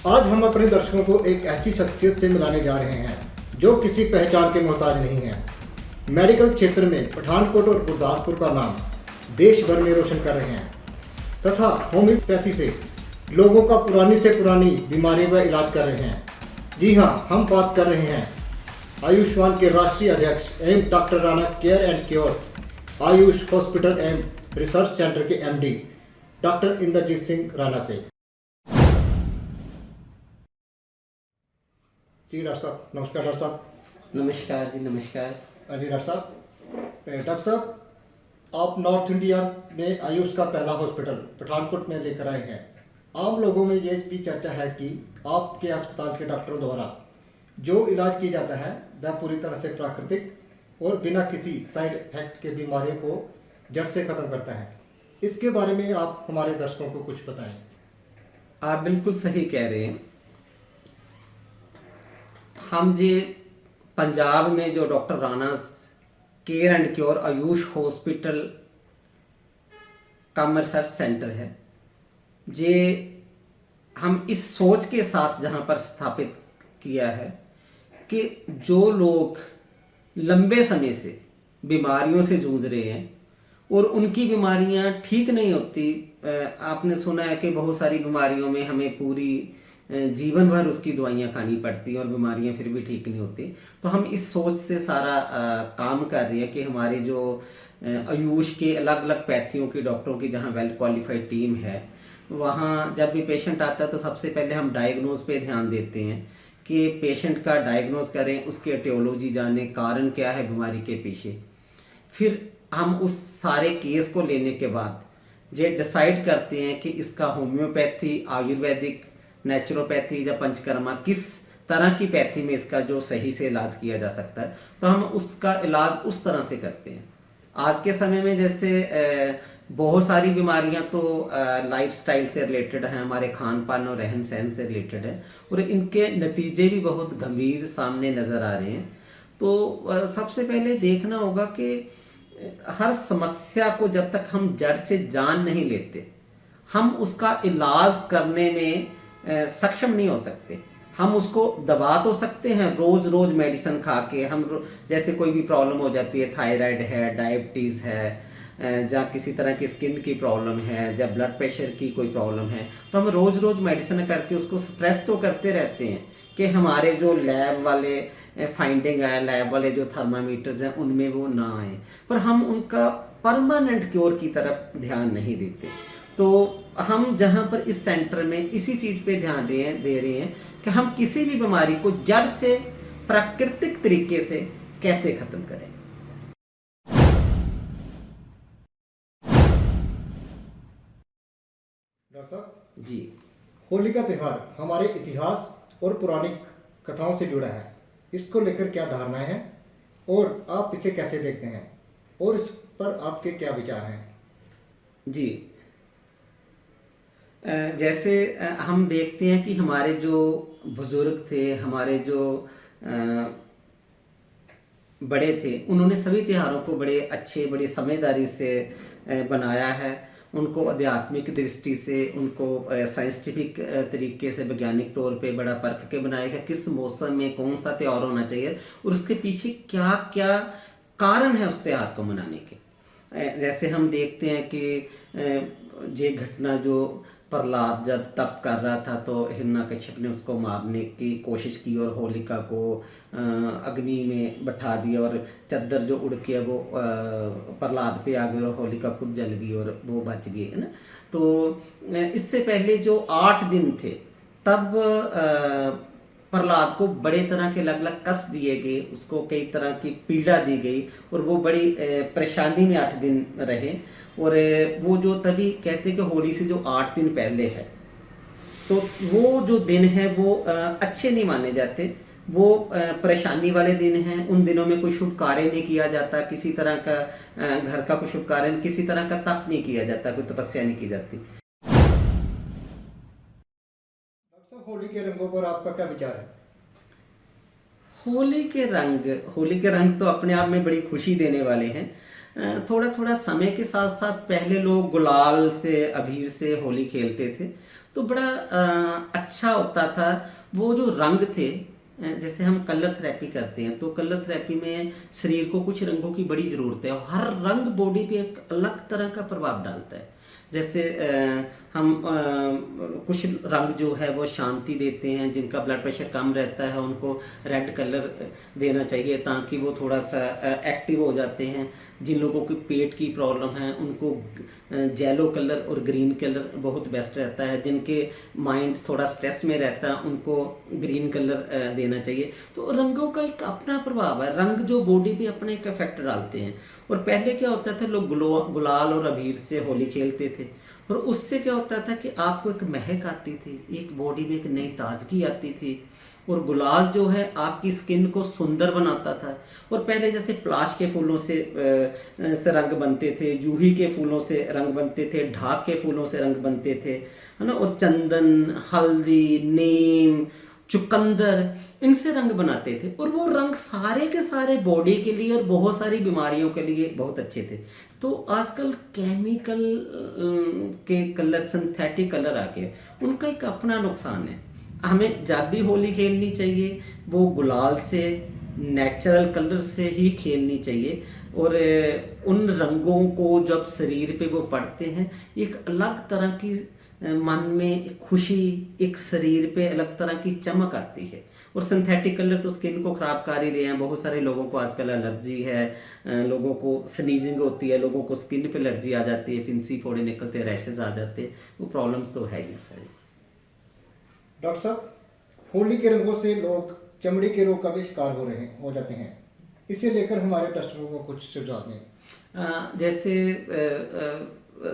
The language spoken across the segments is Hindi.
आज हम अपने दर्शकों को एक ऐसी शख्सियत से मिलाने जा रहे हैं जो किसी पहचान के मोहताज नहीं है। मेडिकल क्षेत्र में पठानकोट और गुरदासपुर का नाम देश भर में रोशन कर रहे हैं तथा होम्योपैथी से लोगों का पुरानी से पुरानी बीमारियों का इलाज कर रहे हैं। जी हाँ, हम बात कर रहे हैं आयुष्मान के राष्ट्रीय अध्यक्ष एवं doctor Rana care and cure Ayush hospital एवं रिसर्च सेंटर के एमडी डॉक्टर इंद्रजीत सिंह राणा से। जी डॉक्टर साहब, नमस्कार। डॉक्टर साहब नमस्कार जी, नमस्कार। जी डॉक्टर साहब, आप नॉर्थ इंडिया में आयुष का पहला हॉस्पिटल पठानकोट में लेकर आए हैं। आम लोगों में ये भी चर्चा है कि आपके अस्पताल के डॉक्टरों द्वारा जो इलाज किया जाता है वह पूरी तरह से प्राकृतिक और बिना किसी साइड इफेक्ट के बीमारियों को जड़ से ख़त्म करता है। इसके बारे में आप हमारे दर्शकों को कुछ बताएं। आप बिल्कुल सही कह रहे हैं। हम जी पंजाब में जो doctor Rana care and cure Ayush hospital come research centre है, जे हम इस सोच के साथ जहाँ पर स्थापित किया है कि जो लोग लंबे समय से बीमारियों से जूझ रहे हैं और उनकी बीमारियां ठीक नहीं होती। आपने सुना है कि बहुत सारी बीमारियों में हमें पूरी जीवन भर उसकी दवाइयाँ खानी पड़ती हैं और बीमारियां फिर भी ठीक नहीं होती। तो हम इस सोच से सारा काम कर रहे हैं कि हमारे जो आयुष के अलग अलग पैथियों के डॉक्टरों की जहाँ वेल क्वालिफाइड टीम है, वहाँ जब भी पेशेंट आता है तो सबसे पहले हम डायग्नोज पे ध्यान देते हैं कि पेशेंट का डायग्नोज करें, उसकी एटियोलॉजी जाने, कारण क्या है बीमारी के पीछे। फिर हम उस सारे केस को लेने के बाद ये डिसाइड करते हैं कि इसका होम्योपैथी, आयुर्वेदिक, नेचुरोपैथी या पंचकर्मा किस तरह की पैथी में इसका जो सही से इलाज किया जा सकता है, तो हम उसका इलाज उस तरह से करते हैं। आज के समय में जैसे बहुत सारी बीमारियां तो लाइफस्टाइल से रिलेटेड हैं, हमारे खान पान और रहन सहन से रिलेटेड है और इनके नतीजे भी बहुत गंभीर सामने नज़र आ रहे हैं। तो सबसे पहले देखना होगा कि हर समस्या को जब तक हम जड़ से जान नहीं लेते, हम उसका इलाज करने में सक्षम नहीं हो सकते। हम उसको दबा तो सकते हैं रोज रोज मेडिसिन खा के। हम जैसे कोई भी प्रॉब्लम हो जाती है, थायराइड है, डायबिटीज़ है, या किसी तरह की स्किन की प्रॉब्लम है, जब ब्लड प्रेशर की कोई प्रॉब्लम है, तो हम रोज रोज मेडिसिन करके उसको स्ट्रेस तो करते रहते हैं कि हमारे जो लैब वाले फाइंडिंग है, लैब वाले जो थर्मामीटर्स हैं उनमें वो ना आए, पर हम उनका परमानेंट क्योर की तरफ ध्यान नहीं देते। तो हम जहाँ पर इस सेंटर में इसी चीज़ पे ध्यान दे रहे हैं कि हम किसी भी बीमारी को जड़ से प्राकृतिक तरीके से कैसे ख़त्म करें। डॉक्टर साहब जी, होली का त्यौहार हमारे इतिहास और पौराणिक कथाओं से जुड़ा है। इसको लेकर क्या धारणाएं हैं और आप इसे कैसे देखते हैं और इस पर आपके क्या विचार हैं? जी। जैसे हम देखते हैं कि हमारे जो बुजुर्ग थे, हमारे जो बड़े थे, उन्होंने सभी त्योहारों को बड़े अच्छे, बड़ी समझदारी से बनाया है। उनको आध्यात्मिक दृष्टि से, उनको साइंटिफिक तरीके से, वैज्ञानिक तौर पे बड़ा परख के बनाया है किस मौसम में कौन सा त्यौहार होना चाहिए और उसके पीछे क्या क्या कारण है उस त्यौहार को मनाने के। जैसे हम देखते हैं कि ये घटना जो प्रहलाद जब तप कर रहा था तो हिरण्यकश्यप ने उसको मारने की कोशिश की और होलिका को अग्नि में बैठा दिया और चद्दर जो उड़ के वो प्रहलाद पे आ गई और होलिका खुद जल गई और वो बच गई, है ना। तो इससे पहले जो 8 दिन थे तब प्रहलाद को बड़े तरह के अलग अलग कष्ट दिए गए, उसको कई तरह की पीड़ा दी गई और वो बड़ी परेशानी में 8 दिन रहे। और वो जो तभी कहते हैं कि होली से जो 8 दिन पहले है, तो वो जो दिन है वो अच्छे नहीं माने जाते, वो परेशानी वाले दिन हैं। उन दिनों में कोई शुभ कार्य नहीं किया जाता, किसी तरह का घर का कोई शुभ कार्य, किसी तरह का तप नहीं किया जाता, कोई तपस्या नहीं की जाती। डॉक्टर साहब, होली के रंगों पर आपका क्या विचार है? होली के रंग तो अपने आप में बड़ी खुशी देने वाले हैं। थोड़ा थोड़ा समय के साथ साथ पहले लोग गुलाल से, अबीर से होली खेलते थे, तो बड़ा अच्छा होता था। वो जो रंग थे, जैसे हम कलर थेरेपी करते हैं, तो कलर थेरेपी में शरीर को कुछ रंगों की बड़ी ज़रूरत है, और हर रंग बॉडी पे एक अलग तरह का प्रभाव डालता है। जैसे हम कुछ रंग जो है वो शांति देते हैं, जिनका ब्लड प्रेशर कम रहता है उनको रेड कलर देना चाहिए ताकि वो थोड़ा सा एक्टिव हो जाते हैं। जिन लोगों की पेट की प्रॉब्लम है उनको येलो कलर और ग्रीन कलर बहुत बेस्ट रहता है। जिनके माइंड थोड़ा स्ट्रेस में रहता है उनको ग्रीन कलर देना चाहिए। तो रंगों का एक अपना प्रभाव है, रंग जो बॉडी पे अपना एक इफेक्ट डालते हैं। और पहले क्या होता था, लोग गुलाल और अबीर से होली खेलते थे, और उससे क्या होता था कि आपको एक महक आती थी, एक बॉडी में एक नई ताजगी आती थी। और गुलाल जो है आपकी स्किन को सुंदर बनाता था। और पहले जैसे पलाश के फूलों से रंग बनते थे, जूही के फूलों से रंग बनते थे, ढाक के फूलों से रंग बनते थे, है ना। और चंदन, हल्दी, नीम, चुकंदर, इनसे रंग बनाते थे। और वो रंग सारे के सारे बॉडी के लिए और बहुत सारी बीमारियों के लिए बहुत अच्छे थे। तो आजकल केमिकल के कलर, सिंथेटिक कलर आ गए, उनका एक अपना नुकसान है। हमें जब भी होली खेलनी चाहिए वो गुलाल से, नेचुरल कलर से ही खेलनी चाहिए। और उन रंगों को जब शरीर पे वो पड़ते हैं, एक अलग तरह की मन में एक खुशी, एक शरीर पे अलग तरह की चमक आती है। और सिंथेटिक कलर तो स्किन को ख़राब कर ही रहे हैं। बहुत सारे लोगों को आजकल एलर्जी है, लोगों को स्नीजिंग होती है, लोगों को स्किन पे एलर्जी आ जाती है, फिंसी फोड़े निकलते हैं, रैशेज आ जाते हैं। वो प्रॉब्लम्स तो है ही सारी। डॉक्टर साहब, होली के रंगों से लोग चमड़ी के रोग का भी शिकार हो जाते हैं। इसे लेकर हमारे दर्शकों को कुछ सुझाव दें। जैसे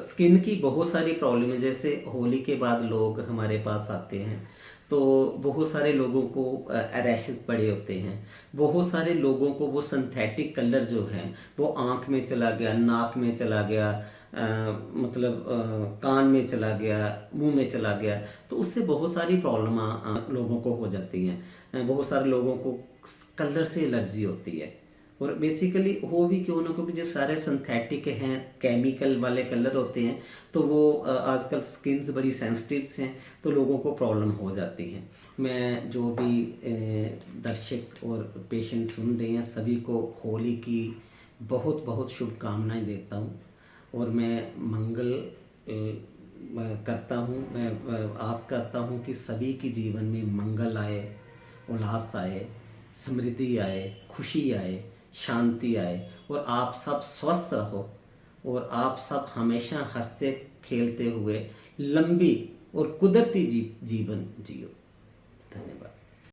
स्किन की बहुत सारी प्रॉब्लम है। जैसे होली के बाद लोग हमारे पास आते हैं तो बहुत सारे लोगों को रैशेस पड़े होते हैं। बहुत सारे लोगों को वो सिंथेटिक कलर जो है वो आँख में चला गया, नाक में चला गया, मतलब कान में चला गया, मुंह में चला गया। तो उससे बहुत सारी प्रॉब्लम लोगों को हो जाती हैं। बहुत सारे लोगों को कलर से एलर्जी होती है। और बेसिकली हो भी क्यों ना, क्योंकि जो सारे सिंथेटिक हैं, केमिकल वाले कलर होते हैं, तो वो आजकल स्किन्स बड़ी सेंसिटिव हैं, तो लोगों को प्रॉब्लम हो जाती है। मैं जो भी दर्शक और पेशेंट सुन रहे हैं सभी को होली की बहुत बहुत शुभकामनाएं देता हूँ। और मैं मंगल करता हूँ। मैं आस करता हूँ कि सभी के जीवन में मंगल आए, उल्लास आए, समृद्धि आए, खुशी आए, शांति आए, और आप सब स्वस्थ रहो, और आप सब हमेशा हंसते खेलते हुए लंबी और कुदरती जीवन जियो।